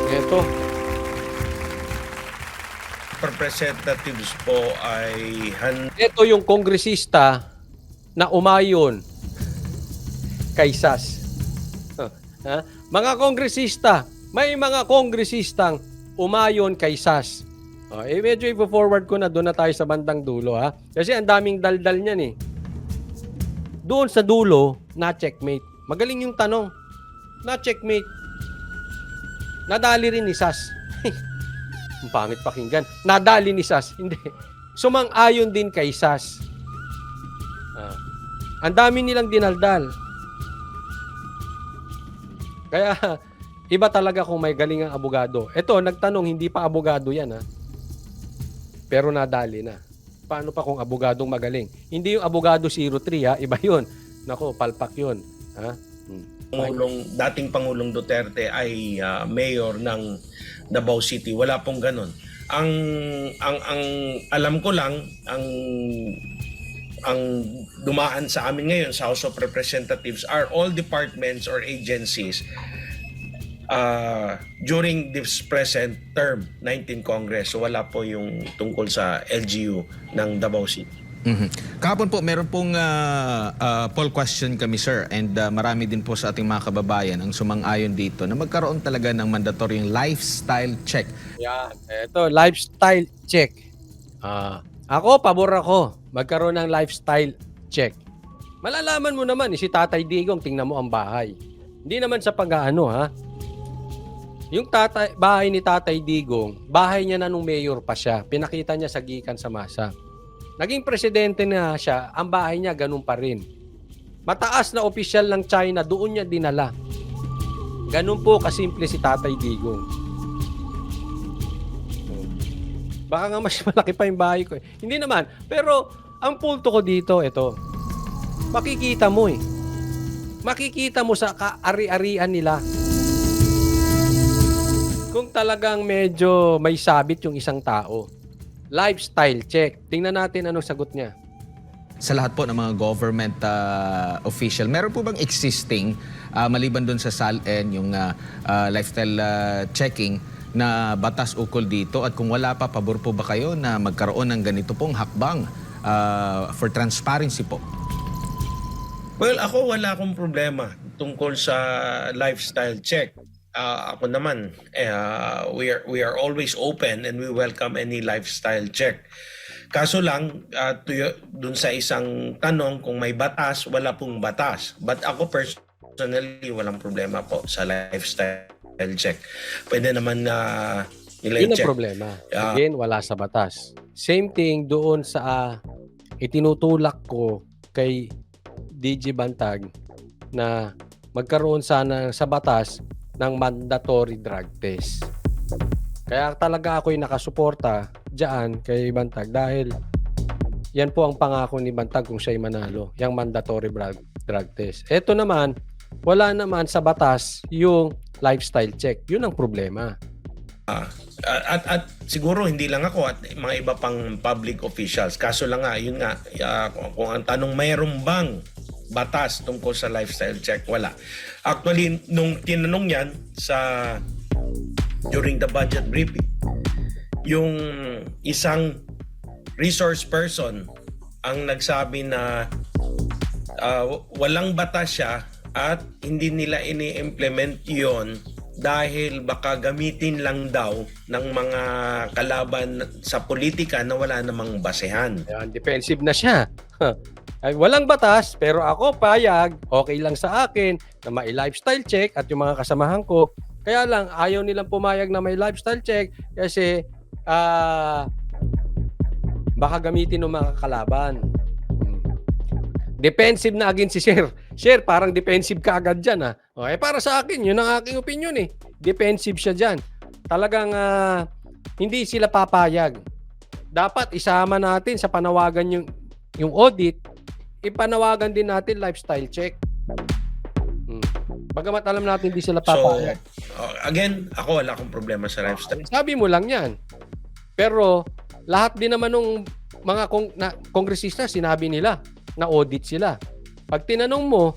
Ito. Representatives po ay Ito yung kongresista na umayon kay SAS. Ha? Mga kongresista, may mga kongresistang umayon kay SAS. Medyo i-forward ko na, doon na tayo sa bandang dulo, ha. Kasi ang daming daldal niyan eh. Doon sa dulo, na-checkmate. Magaling yung tanong. Na-checkmate. Nadali rin ni SAS. Ang pangit pakinggan. Nadali ni SAS. Hindi. Sumang-ayon din kay SAS. Ang dami nilang dinaldal. Kaya, iba talaga kung may galing ang abogado. Ito, nagtanong, hindi pa abogado yan, ha? Pero nadali na. Paano pa kung abogadong magaling? Hindi yung abogado 03, ha? Iba yun. Nako, palpak yun. Ha? dating Pangulong Duterte ay mayor ng Davao City. Wala pong ganun. Ang alam ko lang, ang dumaan sa amin ngayon sa House of Representatives are all departments or agencies during this present term, 19 Congress. So wala po yung tungkol sa LGU ng Davao City. Kahapon po, meron pong poll question kami, sir. And marami din po sa ating mga kababayan ang sumang-ayon dito na magkaroon talaga ng mandatoryong lifestyle check. Yan. Ito, lifestyle check. Ako, pabor ako. Magkaroon ng lifestyle check. Malalaman mo naman, si Tatay Digong, tingnan mo ang bahay. Hindi naman sa pag-aano, ha? Yung bahay ni Tatay Digong, bahay niya na nung mayor pa siya. Pinakita niya sa gikan sa masa. Naging presidente na siya, ang bahay niya ganun pa rin. Mataas na opisyal ng China, doon niya dinala. Ganun po kasimple si Tatay Digong. Baka nga mas malaki pa yung bahay ko. Hindi naman. Pero ang punto ko dito, ito. Makikita mo eh. Makikita mo sa kaari-arian nila. Kung talagang medyo may sabit yung isang tao. Lifestyle check. Tingnan natin anong sagot niya. Sa lahat po ng mga government official, meron po bang existing, maliban doon sa SALN, yung lifestyle checking, na batas ukol dito? At kung wala pa, pabor po ba kayo na magkaroon ng ganito pong hakbang for transparency po? Well, ako wala akong problema tungkol sa lifestyle check. Ako naman, we are always open and we welcome any lifestyle check. Kaso lang, dun sa isang tanong, kung may batas, wala pong batas. But ako personally, walang problema po sa lifestyle check. Pwede naman nila Yun ang check. problema. Again, wala sa batas. Same thing doon sa itinutulak ko kay DJ Bantag na magkaroon sana sa batas ng mandatory drug test. Kaya talaga ako'y nakasuporta dyan kay Bantag dahil yan po ang pangako ni Bantag kung siya'y manalo, yung mandatory drug test. Ito naman, wala naman sa batas yung lifestyle check. Yun ang problema. At siguro hindi lang ako at mga iba pang public officials. Kaso lang nga, yun nga, kung ang tanong mayroon bang batas tungkol sa lifestyle check, wala. Actually, nung tinanong yan during the budget briefing, yung isang resource person ang nagsabi na walang batas siya at hindi nila ini-implement yon dahil baka gamitin lang daw ng mga kalaban sa politika na wala namang basehan. Ayan, defensive na siya. Ay, walang batas, pero ako payag, okay lang sa akin na may lifestyle check at yung mga kasamahan ko. Kaya lang, ayaw nilang pumayag na may lifestyle check kasi baka gamitin ng mga kalaban. Defensive na agad si Sir. Sir, parang defensive ka agad dyan. Para sa akin, yun ang aking opinion eh. Defensive siya dyan. Talagang hindi sila papayag. Dapat isama natin sa panawagan yung audit, ipanawagan din natin lifestyle check. Bagamat alam natin hindi sila papayag. So, again, ako wala akong problema sa lifestyle. Sabi mo lang yan. Pero lahat din naman ng mga kongresista, sinabi nila na audit sila. Pag tinanong mo,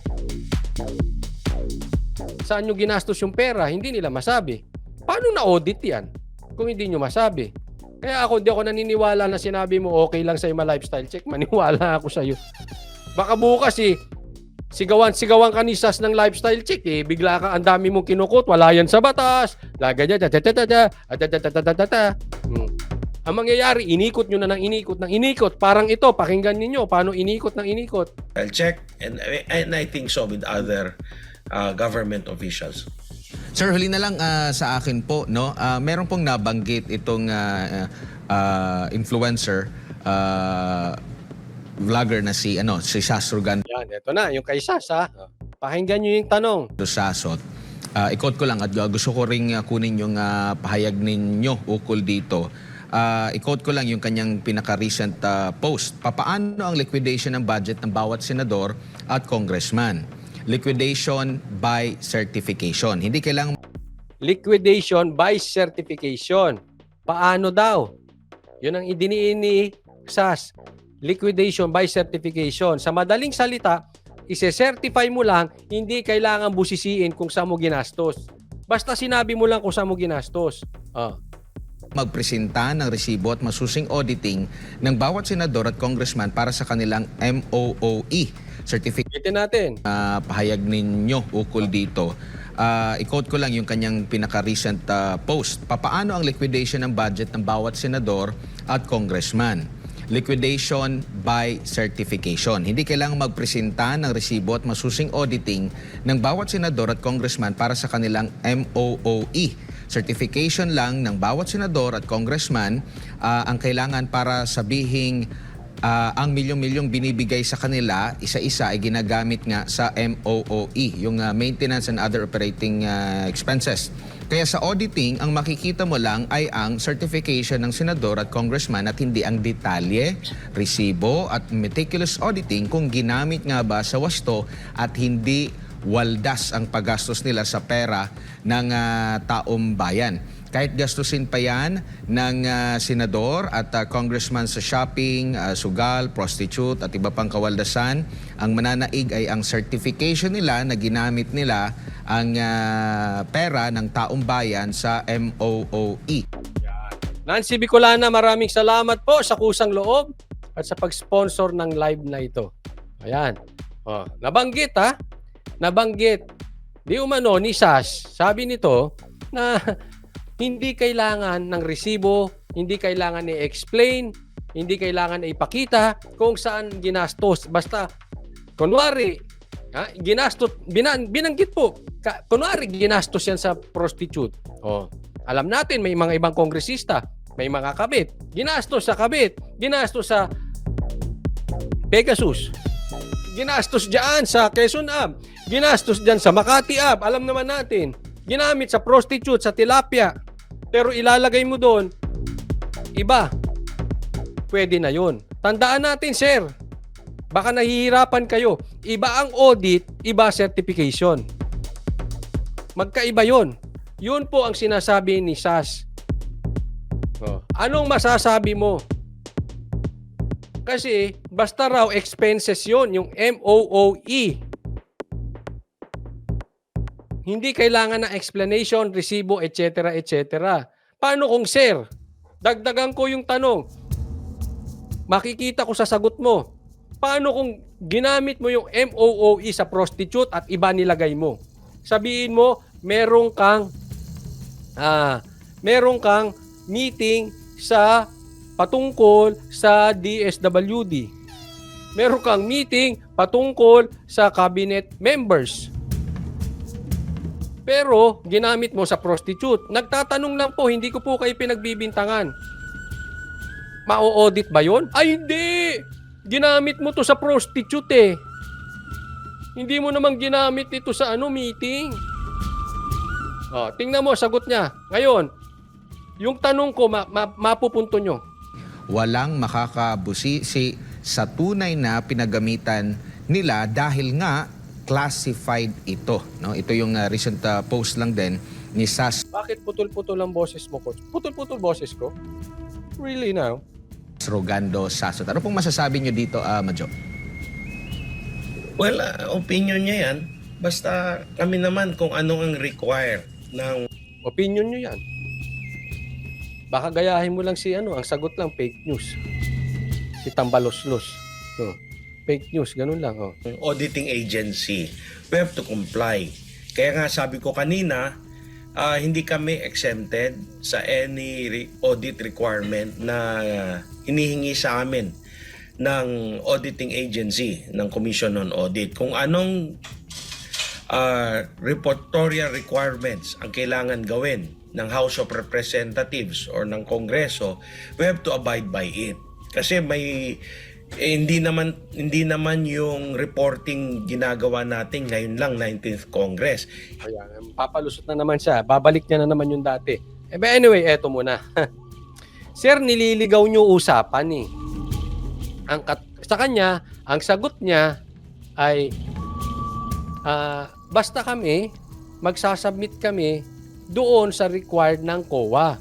saan nyo ginastos yung pera, hindi nila masabi. Paano na-audit yan kung hindi nyo masabi? Kaya ako, di ako naniniwala na sinabi mo okay lang sa'yo ma-lifestyle check. Maniwala ako sa'yo. Baka bukas sigawan ka ni SAS ng lifestyle check bigla ka ang dami mong kinukot, wala yan sa batas. Ganyan. Ang mangyayari, inikot nyo na ng inikot. Parang ito, pakinggan niyo paano inikot ng inikot. I'll check, and I think so with other government officials. Sir, huli na lang sa akin po, no? Meron pong nabanggit itong influencer, vlogger na si SAS Rogando Yan, ito na, yung kay SAS ha. Pakinggan nyo yung tanong. Sasot. I-quote ko lang at gusto ko ring kunin yung pahayag ninyo ukol dito. I-quote ko lang yung kanyang pinaka-recent post. Papaano ang liquidation ng budget ng bawat senador at congressman? Liquidation by certification. Hindi kailangan Liquidation by certification. Paano daw? Yun ang idiniin ni SAS. Liquidation by certification. Sa madaling salita, ise-certify mo lang, hindi kailangan busisiin kung saan mo ginastos. Basta sinabi mo lang kung saan mo ginastos. magpresenta ng resibo at masusing auditing ng bawat senador at congressman para sa kanilang MOOE certificate. Itin natin. Pahayag ninyo ukol dito. I-quote ko lang yung kanyang pinaka-recent post. Papaano ang liquidation ng budget ng bawat senador at congressman? Liquidation by certification. Hindi kailangang magpresenta ng resibo at masusing auditing ng bawat senador at congressman para sa kanilang MOOE. Certification lang ng bawat senador at congressman ang kailangan para sabihing ang milyong-milyong binibigay sa kanila, isa-isa ay ginagamit nga sa MOOE, yung maintenance and other operating expenses. Kaya sa auditing, ang makikita mo lang ay ang certification ng senador at congressman at hindi ang detalye, resibo at meticulous auditing kung ginamit nga ba sa wasto at hindi waldas ang paggastos nila sa pera ng taong bayan. Kahit gastusin pa yan ng senador at congressman sa shopping, sugal, prostitute at iba pang kawaldasan, ang mananaig ay ang certification nila na ginamit nila ang pera ng taong bayan sa MOOE. Nancy Bicolana, maraming salamat po sa kusang loob at sa pag-sponsor ng live na ito. Ayan. Nabanggit ha? Nabanggit. Di umano ni SAS, sabi nito na hindi kailangan ng resibo, hindi kailangan i-explain, hindi kailangan ipakita kung saan ginastos. Basta, kunwari, binanggit po, kunwari ginastos yan sa prostitute. Alam natin, may mga ibang kongresista, may mga kabit. Ginastos sa kabit, ginastos sa Pegasus, ginastos dyan sa Quezon Ave, ginastos dyan sa Makati Ave, alam naman natin. Ginamit sa prostitute, sa tilapia. Pero ilalagay mo doon, iba. Pwede na yun. Tandaan natin, sir. Baka nahihirapan kayo. Iba ang audit, iba certification. Magkaiba yun. Yun po ang sinasabi ni SAS. Anong masasabi mo? Kasi basta raw expenses yun, yung MOOE. Hindi kailangan ng explanation, resibo, etc. etc. Paano kung sir? Dagdagan ko yung tanong. Makikita ko sa sagot mo. Paano kung ginamit mo yung MOOE sa prostitute at iba nilagay mo? Sabihin mo, meron kang meeting sa patungkol sa DSWD. Meron kang meeting patungkol sa cabinet members. Pero ginamit mo sa prostitute. Nagtatanong lang po, hindi ko po kayo pinagbibintangan. Ma-audit ba yun? Ay hindi! Ginamit mo to sa prostitute eh. Hindi mo naman ginamit ito sa meeting. Tingnan mo, sagot niya. Ngayon, yung tanong ko, mapupunto nyo. Walang makakabusisi sa tunay na pinagamitan nila dahil nga classified ito. No? Ito yung recent post lang din ni SAS Bakit putol-putol ang boses mo, coach? Putol-putol boses ko? Really now? Rogando Sasot. Ano pong masasabi nyo dito, Majo? Well, opinion niya yan. Basta kami naman kung ano ang require ng Opinion nyo yan. Baka gayahin mo lang si ano, ang sagot lang, fake news. Si Tambaloslos. Oh, fake news, ganun lang. Oh. auditing agency. We have to comply. Kaya nga sabi ko kanina, hindi kami exempted sa any audit requirement na hinihingi sa amin ng auditing agency, ng Commission on Audit. Kung anong reportorial requirements ang kailangan gawin ng House of Representatives or ng Kongreso, we have to abide by it. Kasi hindi naman yung reporting ginagawa natin ngayon lang 19th Congress. Kaya, papalusot na naman siya. Babalik niya na naman yung dati. But anyway, eto muna. Sir, nililigaw niyo usapan eh. Sa kanya, ang sagot niya ay basta kami, magsasubmit kami doon sa required ng COA,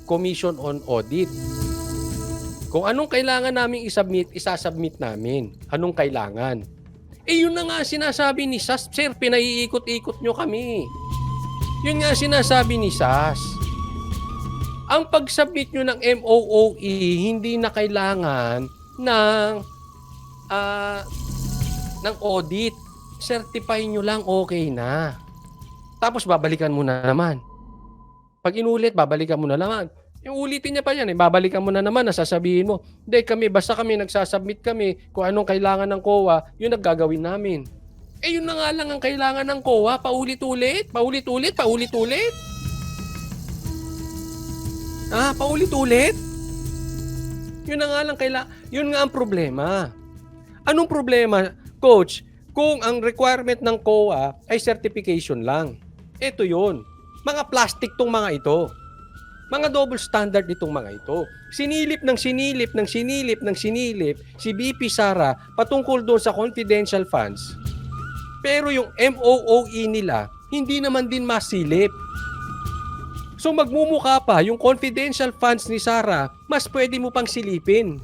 Commission on Audit. Kung anong kailangan naming isubmit, isasubmit namin. Anong kailangan? Yun na nga sinasabi ni SAS. Sir, pinaiikot-ikot nyo kami. Yun nga sinasabi ni SAS. Ang pag-submit nyo ng MOOE, hindi na kailangan ng audit. Certify nyo lang, okay na. Tapos babalikan mo na naman. Pag inulit, babalikan mo na naman. Yung ulitin niya pa yan, babalikan mo na naman, nasasabihin mo, hindi kami, basta kami nagsasubmit kami, kung anong kailangan ng COA, yun ang gagawin namin. Yun na nga lang ang kailangan ng COA, paulit-ulit. Paulit-ulit? Yun na nga lang yun nga ang problema. Anong problema, Coach? Kung ang requirement ng COA ay certification lang. Ito yun. Mga plastic tong mga ito. Mga double standard itong mga ito. Sinilip si BP Sara patungkol doon sa confidential funds. Pero yung MOOE nila, hindi naman din masilip. So magmumukha pa, yung confidential funds ni Sara, mas pwede mo pang silipin.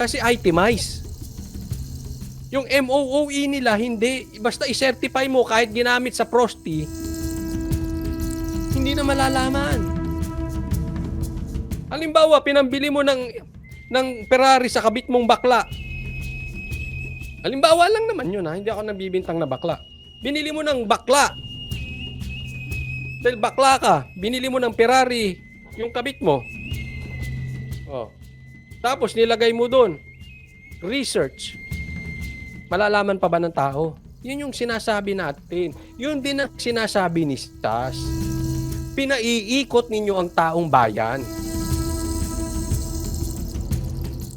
Kasi itemize. Yung MOOE nila, hindi. Basta i-certify mo kahit ginamit sa Prosty, hindi na malalaman. Halimbawa, pinambili mo ng Ferrari sa kabit mong bakla. Halimbawa lang naman yun, ha? Hindi ako nabibintang na bakla. Binili mo ng bakla. Dahil bakla ka, binili mo ng Ferrari yung kabit mo. Oh. Tapos nilagay mo doon, research. Malalaman pa ba ng tao? Yun yung sinasabi natin. Yun din ang sinasabi ni SAS. Pinaiikot ninyo ang taong bayan.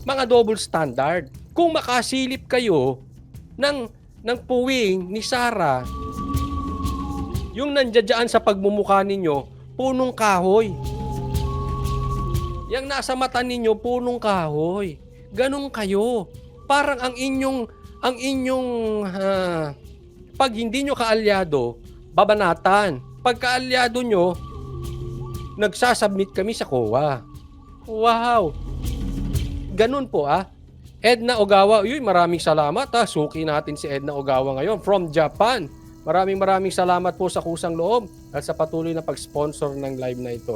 Mga double standard. Kung makasilip kayo ng puwing ni Sara, yung nandiyan sa pagmumukha ninyo, punong kahoy. Yang nasa mata ninyo, punong kahoy. Ganun kayo. Parang ang inyong pag hindi nyo kaalyado, babanatan. Pag kaalyado nyo, nagsasubmit kami sa COA. Wow! Ganun po Edna Ogawa, maraming salamat Suki natin si Edna Ogawa ngayon from Japan. Maraming salamat po sa kusang loob at sa patuloy na pag-sponsor ng live na ito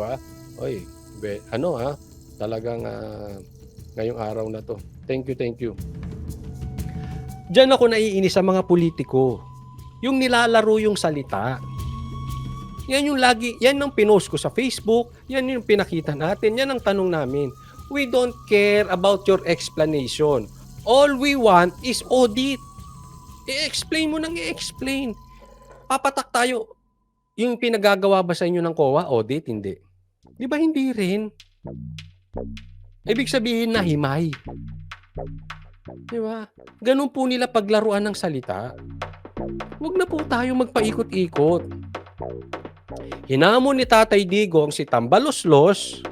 talagang ngayong araw na to. Thank you. Diyan ako naiinis sa mga politiko. Yung nilalaro yung salita. Yan ang pinost ko sa Facebook, yan yung pinakita natin, yan ang tanong namin. We don't care about your explanation. All we want is audit. I-explain mo nang i-explain. Papatak tayo. Yung pinagagawa ba sa inyo ng COA, audit? Hindi. Di ba hindi rin? Ibig sabihin na himay. Di ba? Ganun po nila paglaruan ng salita. Huwag na po tayo magpaikot-ikot. Hinamon ni Tatay Digong si Tambaloslos,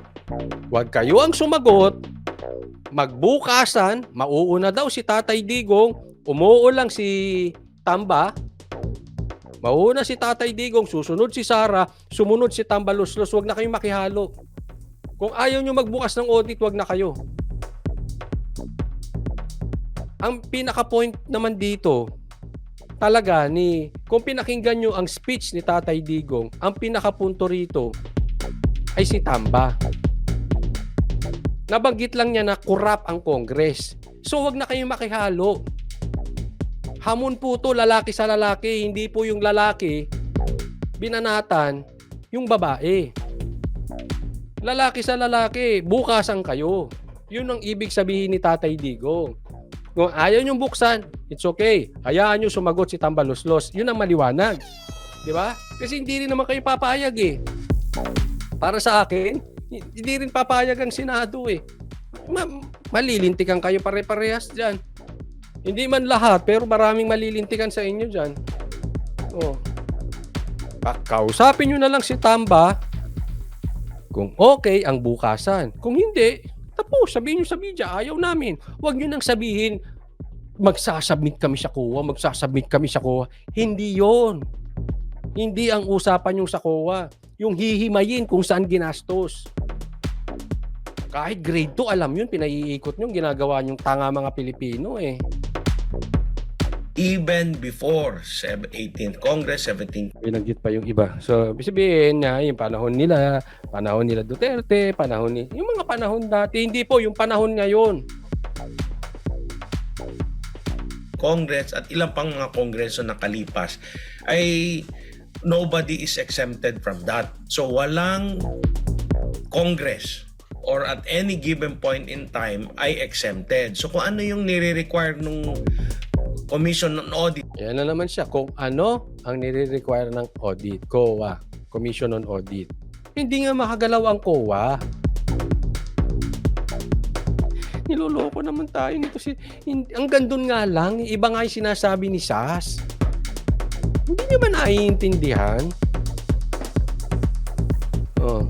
huwag kayo ang sumagot, magbukasan, mauuna daw si Tatay Digong, umuulang si Tamba, mauna si Tatay Digong, susunod si Sara, sumunod si Tambaloslos, huwag na kayong makihalo. Kung ayaw nyo magbukas ng audit, huwag na kayo. Ang pinaka-point naman dito, talaga kung pinakinggan nyo ang speech ni Tatay Digong, ang pinakapunto rito ay si Tamba. Nabanggit lang niya na corrupt ang Congress. So wag na kayong makihalo. Hamon po to, lalaki sa lalaki, hindi po yung lalaki binanatan yung babae. Lalaki sa lalaki, bukasan kayo. Yun ang ibig sabihin ni Tatay Digong. Kung ayaw niyong buksan, it's okay. Hayaan niyo sumagot si Tambaloslos. Yun ang maliwanag. Di ba? Kasi hindi rin naman kayo papayag eh. Para sa akin, hindi rin papayag ang Senado eh. Malilintikan kayo pare-parehas dyan. Hindi man lahat, pero maraming malilintikan sa inyo dyan. Oh. Kausapin nyo na lang si Tamba kung okay ang bukasan. Kung hindi, tapos sabihin nyo sa media, ayaw namin. Huwag nyo nang sabihin, magsasubmit kami sa COA, magsasubmit kami sa COA. Hindi yon. Hindi ang usapan yung sa COA. Yung hihimayin kung saan ginastos. Kahit grade 2, alam yun, pinaiikot nyo, ginagawa nyong tanga mga Pilipino eh. Even before 18th Congress, 17th. Binanggit pa yung iba. So, sabihin na yung panahon nila Duterte, yung mga panahon dati, hindi po yung panahon ngayon. Congress at ilang pang mga kongreso na kalipas ay nobody is exempted from that. So walang Congress or at any given point in time ay exempted. So kung ano yung nire-require nung Commission on Audit. Yan na naman siya. Kung ano ang nire-require ng audit, COA, Commission on Audit. Hindi nga makagalaw ang COA. Niloloko naman tayo nito. Ang gandun nga lang, iba nga yung sinasabi ni SAS. Hindi nyo ba naiintindihan? Oh.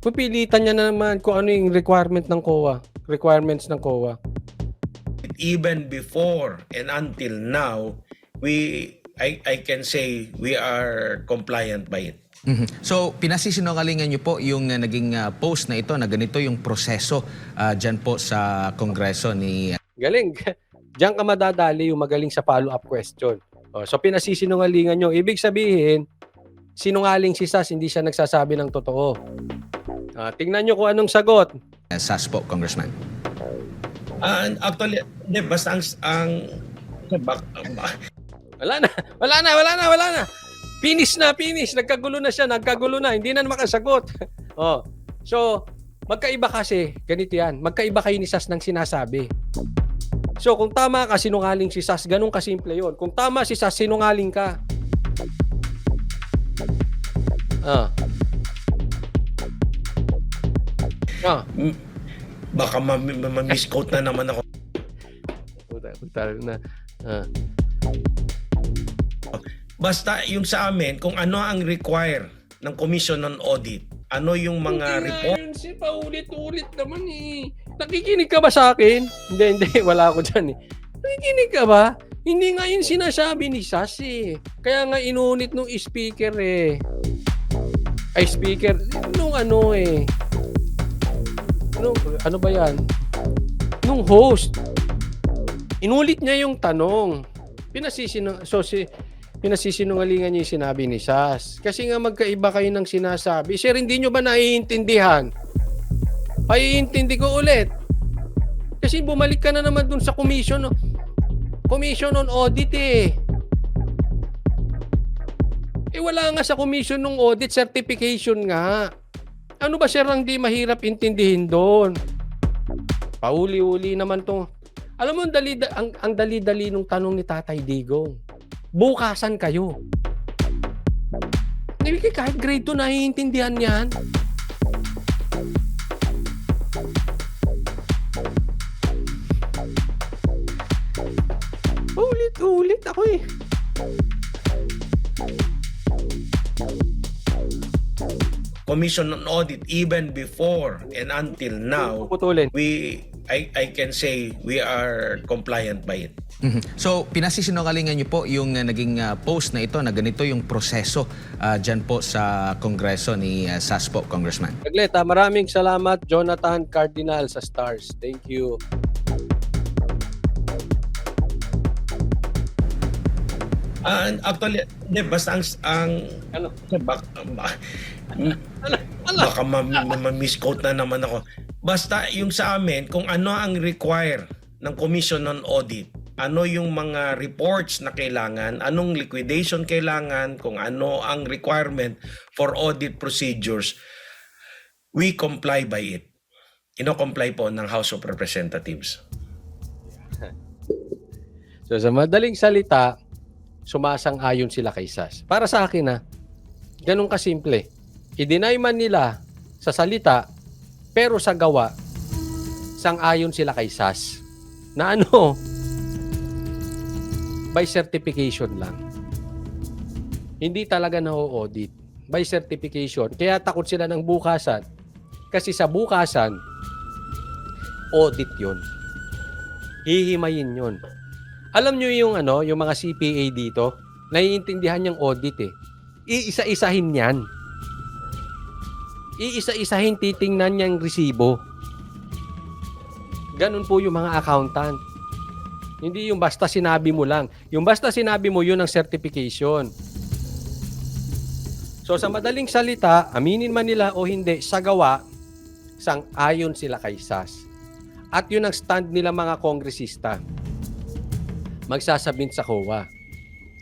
Pupilitan niya na naman kung ano yung requirements ng COA. Even before and until now, I can say we are compliant by it. So, pinasisinungalingan niyo po yung naging post na ito na ganito yung proseso dyan po sa Kongreso ni... Galing. Diyan ka madadali yung magaling sa follow-up question. Oh, so, pinasisinungalingan nyo. Ibig sabihin, sinungaling si SAS, hindi siya nagsasabi ng totoo. Tingnan nyo kung anong sagot. SAS po, Congressman. Actually, hindi, basta ang Wala na. Finish. Nagkagulo na siya. Hindi na makasagot. Oh. So, magkaiba kasi. Ganito yan. Magkaiba kayo ni SAS ng sinasabi. So, kung tama ka, sinungaling si SAS. Ganun kasimple yun. Kung tama si SAS, sinungaling ka. baka ma-misquote na naman ako. Basta yung sa amin, kung ano ang require ng Commission on Audit, ano yung mga report. Hindi nga yun, paulit-ulit naman eh. Nakikinig ka ba sa akin? Hindi, wala ako dyan eh. Nakikinig ka ba? Hindi nga yun sinasabi ni SAS eh. Kaya nga inulit nung speaker eh. Ay, speaker, nung ano eh. Ano ba yan? Nung host. Inulit niya yung tanong. Pinasisinungalingan niya yung sinabi ni SAS. Kasi nga magkaiba kayo ng sinasabi. Sir, hindi nyo ba naiintindihan? Paiintindi ko ulit. Kasi bumalik ka na naman dun sa Commission on Audit eh. Wala nga sa Commission ng Audit certification nga. Ano ba sir ang di mahirap intindihin doon? Pauli-uli naman to. Alam mo, ang dali-dali nung tanong ni Tatay Digong. Bukasan kayo. Kahit grade 2 naiintindihan yan. Ulit ako eh. Commission on Audit, even before and until now, Puputulin. I can say we are compliant by it. So, pinasisinungalingan niyo po yung naging post na ito na ganito yung proseso dyan po sa Kongreso ni SAS po, Congressman. Saglit, maraming salamat Jonathan Cardinal sa Stars. Thank you. Actually, hindi, basta ang Ano? baka ma-misquote na naman ako. Basta yung sa amin, kung ano ang require ng Commission on Audit, ano yung mga reports na kailangan, anong liquidation kailangan, kung ano ang requirement for audit procedures, we comply by it. Ino-comply po ng House of Representatives. So sa madaling salita, sumasang-ayon sila kay SAS. Para sa akin ganun kasimple. I-deny man nila sa salita, pero sa gawa, sang-ayon sila kay SAS. Na by certification lang. Hindi talaga na-audit. By certification. Kaya takot sila ng bukasan. Kasi sa bukasan, audit yon. Hihimayin yon. Alam nyo yung yung mga CPA dito, naiintindihan yung audit eh. Iisa-isahin yan. Iisa-isahin titingnan niyang resibo. Ganun po yung mga accountant. Hindi yung basta sinabi mo lang. Yung basta sinabi mo, yun ang certification. So sa madaling salita, aminin man nila o hindi, sa gawa, sang-ayon sila kay SAS. At yun ang stand nila mga kongresista. Magsasabit sa COA.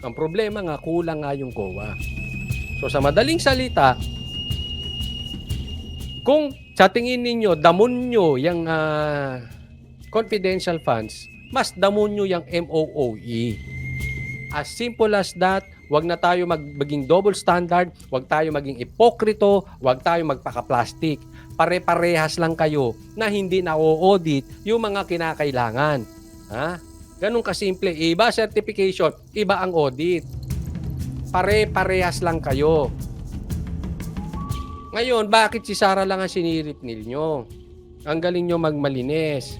Ang problema nga, kulang nga yung COA. So sa madaling salita, kung sa tingin ninyo, damon nyo yung confidential funds, mas damon nyo yung MOOE. As simple as that. Huwag na tayo maging double standard, huwag tayo maging ipokrito, huwag tayo magpaka-plastic. Pare-parehas lang kayo na hindi na-audit yung mga kinakailangan. Ha? Ganun kasimple. Iba certification, iba ang audit. Pare-parehas lang kayo. Ngayon, bakit si Sara lang ang sinirip ninyo? Ang galing nyo magmalinis.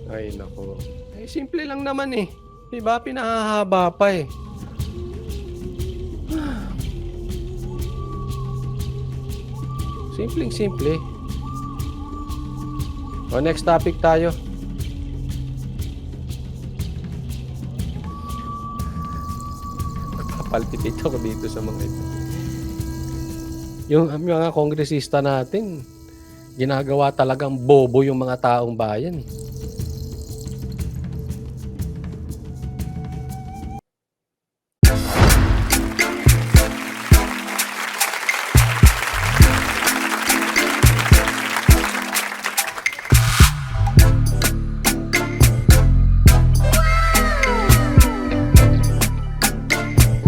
Ay, nako. Simple lang naman eh. Diba? Pinahahaba pa eh. Simpleng-simple. O, next topic tayo. Papalpitate ako dito sa mga ito. Yung mga kongresista natin, ginagawa talagang bobo yung mga taong bayan eh.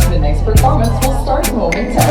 The next performance will start momentarily.